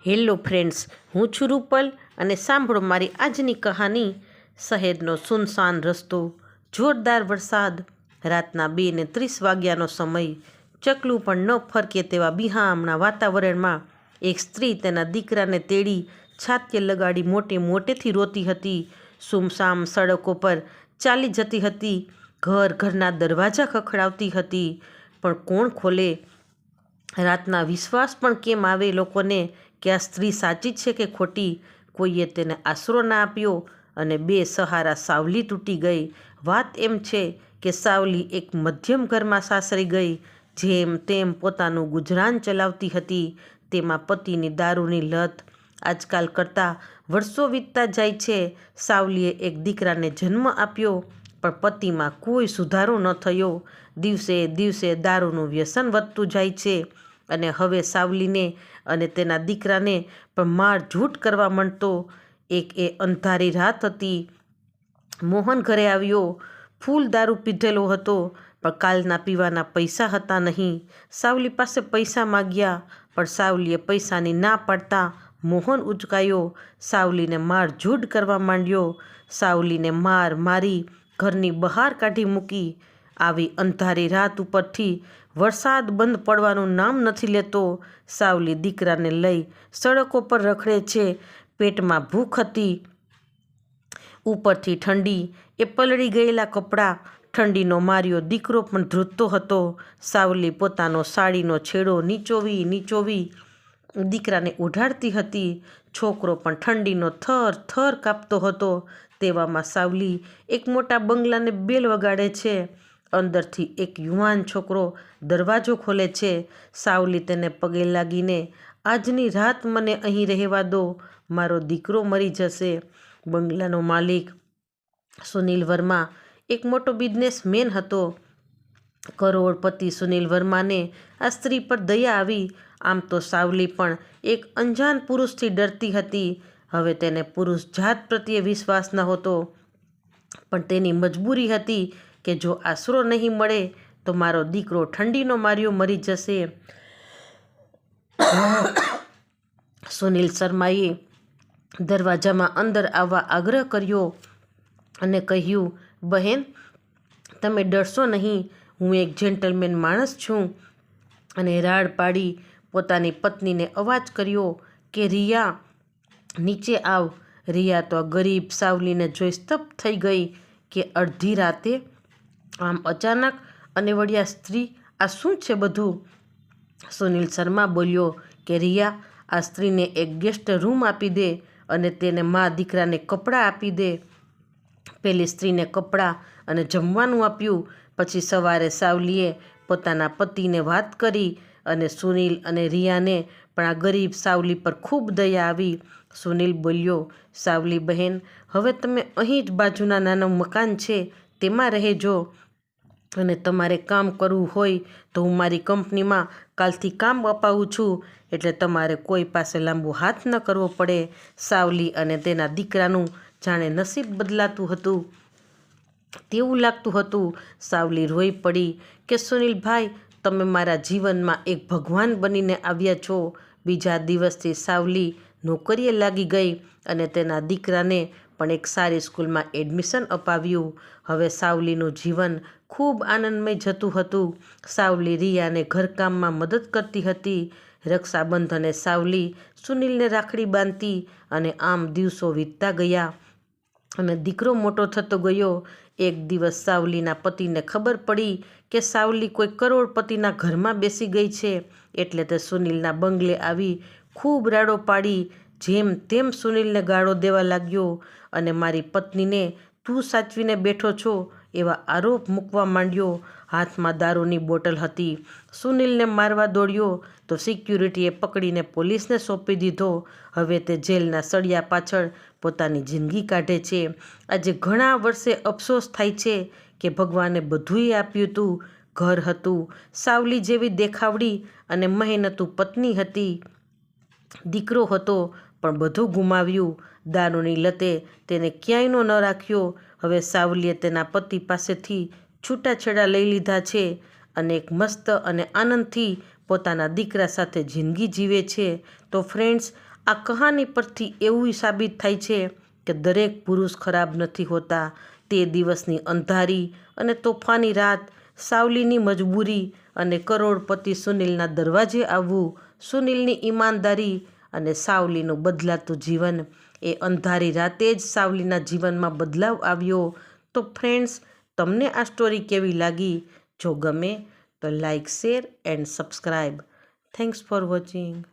Hello friends, હું છું રૂપલ અને સાંભળો મારી આજની કહાની। શહેરનો સુનસાન રસ્તો, જોરદાર વરસાદ, રાતના 2:30 વાગ્યાનો સમય, ચકલું પણ ન ફરકે તેવા બિહામણા વાતાવરણમાં એક સ્ત્રી તેના દીકરાને તેડી છાતીએ લગાડી મોટે મોટેથી રોતી હતી। સુમસામ સડકો પર ચાલી જતી હતી, ઘરના દરવાજા ખખડાવતી હતી, પણ કોણ ખોલે? રાતના વિશ્વાસ પણ કેમ આવે લોકોને કે આ સ્ત્રી સાચી છે કે ખોટી? કોઈએ તેને આશરો ના આપ્યો અને બેસહારા સાવલી તૂટી ગઈ। વાત એમ છે કે સાવલી એક મધ્યમ ઘરમાં સાસરી ગઈ, જેમ તેમ પોતાનું ગુજરાન ચલાવતી હતી। તેમાં પતિની દારૂની લત। આજકાલ કરતાં વર્ષો વીતતા જાય છે। સાવલીએ એક દીકરાને જન્મ આપ્યો, પણ પતિમાં કોઈ સુધારો ન થયો। દિવસે દિવસે દારૂનું વ્યસન વધતું જાય છે અને હવે સાવલીને અને તેના દીકરાને પણ મારઝૂટ કરવા માંડતો। એક અંધારી રાત હતી। મોહન ઘરે આવ્યો। ફૂલ દારૂ પીધેલો હતો, પણ કાલના પીવાના પૈસા હતા નહીં। સાવલી પાસે પૈસા માગ્યા, પણ સાવલીએ પૈસાની ના પાડતા મોહન ઉચકાયો। સાવલીને મારઝૂટ કરવા માંડ્યો। સાવલીને મારી ઘરની બહાર કાઢી મૂકી। આવી અંધારી રાત ઉપરથી વરસાદ બંધ પડવાનું નામ નથી લેતો। સાવલી દીકરાને લઈ સડકો પર રખડે છે। પેટમાં ભૂખ હતી, ઉપરથી ઠંડી। એ પલળી ગયેલા કપડાં, ઠંડીનો માર્યો દીકરો પણ ધ્રુજતો હતો। સાવલી પોતાનો સાડીનો છેડો નીચોવી દીકરાને ઓઢાડતી હતી। છોકરો પણ ઠંડીનો થર થર કાપતો હતો। તેવામાં સાવલી એક મોટા બંગલાને બેલ વગાડે છે। અંદરથી એક યુવાન છોકરો દરવાજો ખોલે છે। સાવલી તેને પગે લાગીને, આજની રાત મને અહીં રહેવા દો, મારો દીકરો મરી જશે। બંગલાનો માલિક સુનિલ વર્મા એક મોટો બિઝનેસમેન હતો। કરોડપતિ સુનિલ વર્માને આ સ્ત્રી પર દયા આવી। આમ તો સાવલી પણ એક અંજાન પુરુષથી ડરતી હતી। હવે તેને પુરુષ જાત પ્રત્યે વિશ્વાસ નહોતો, પણ તેની મજબૂરી હતી કે જો આશરો નહીં મળે તો મારો દીકરો ઠંડીનો માર્યો મરી જશે। સુનિલ શર્માએ દરવાજામાં અંદર આવવા આગ્રહ કર્યો અને કહ્યું, બહેન, તમે ડરશો નહીં, હું એક જેન્ટલમેન માણસ છું। અને રાડ પાડી પોતાની પત્નીને અવાજ કર્યો કે રિયા, નીચે આવ। રિયા તો ગરીબ સાવલીને જોઈ સ્તબ્ધ થઈ ગઈ કે અડધી રાતે આમ અચાનક અને વળી સ્ત્રી, આ શું છે બધું? સુનિલ શર્મા બોલ્યો કે રિયા, આ સ્ત્રીને એક ગેસ્ટ રૂમ આપી દે અને તેને દીકરાને કપડાં આપી દે। પેલી સ્ત્રીને કપડાં અને જમવાનું આપ્યું। પછી સવારે સાવલીએ પોતાના પતિને વાત કરી અને સુનિલ અને રિયાને પણ આ ગરીબ સાવલી પર ખૂબ દયા આવી। સુનિલ બોલ્યો, સાવલી બહેન, હવે તમે અહીં જ બાજુના નાનું મકાન છે તેમાં રહેજો, અને તમારે કામ કરવું હોય તો હું મારી કંપનીમાં કાલથી કામ અપાવું છું, એટલે તમારે કોઈ પાસે લાંબો હાથ ન કરવો પડે। સાવલી અને તેના દીકરાનું જાણે નસીબ બદલાતું હતું તેવું લાગતું હતું। સાવલી રોઈ પડી કે સુનિલભાઈ, તમે મારા જીવનમાં એક ભગવાન બનીને આવ્યા છો। બીજા દિવસથી સાવલી નોકરીએ લાગી ગઈ અને તેના દીકરાને પણ એક સારી સ્કૂલમાં એડમિશન અપાવ્યું। હવે સાવલીનું જીવન ખૂબ આનંદમય જતું હતું। સાવલી રિયાને ઘરકામમાં મદદ કરતી હતી। રક્ષાબંધને સાવલી સુનિલને રાખડી બાંધતી અને આમ દિવસો વીતતા ગયા અને દીકરો મોટો થતો ગયો। એક દિવસ સાવલીના પતિને ખબર પડી કે સાવલી કોઈ કરોડપતિના ઘરમાં બેસી ગઈ છે, એટલે તે સુનિલના બંગલે આવી ખૂબ રાડો પાડી। જેમ તેમ સુનિલને ગાળો દેવા લાગ્યો અને મારી પત્નીને તું સાચવીને બેઠો છો એવા આરોપ મૂકવા માંડ્યો। હાથમાં દારૂની બોટલ હતી। સુનિલને મારવા દોડ્યો તો સિક્યુરિટીએ પકડીને પોલીસને સોંપી દીધો। હવે તે જેલના સળિયા પાછળ પોતાની જિંદગી કાઢે છે। આજે ઘણા વર્ષે અફસોસ થાય છે કે ભગવાને બધુંય આપ્યું હતું। ઘર હતું, સાવલી જેવી દેખાવડી અને મહેનતુ પત્ની હતી, દીકરો હતો, પણ બધું ગુમાવ્યું। દારૂની લતે તેને ક્યાંયનો ન રાખ્યો। હવે સાવલીએ તેના પતિ પાસેથી છૂટાછેડા લઈ લીધા છે અને એક મસ્ત અને આનંદથી પોતાના દીકરા સાથે જિંદગી જીવે છે। તો ફ્રેન્ડ્સ, આ કહાની પરથી એવું સાબિત થાય છે કે દરેક પુરુષ ખરાબ નથી હોતા. તે દિવસની અંધારી અને તોફાની રાત, સાવલીની મજબૂરી અને કરોડપતિ સુનિલના દરવાજે આવવું, સુનિલની ઈમાનદારી અને સાવલીનું બદલાતું જીવન. એ અંધારી રાતે જ સાવલીના જીવનમાં બદલાવ આવ્યો. તો ફ્રેન્ડ્સ, તમને આ સ્ટોરી કેવી લાગી? જો ગમે તો like, share and subscribe. Thanks for watching.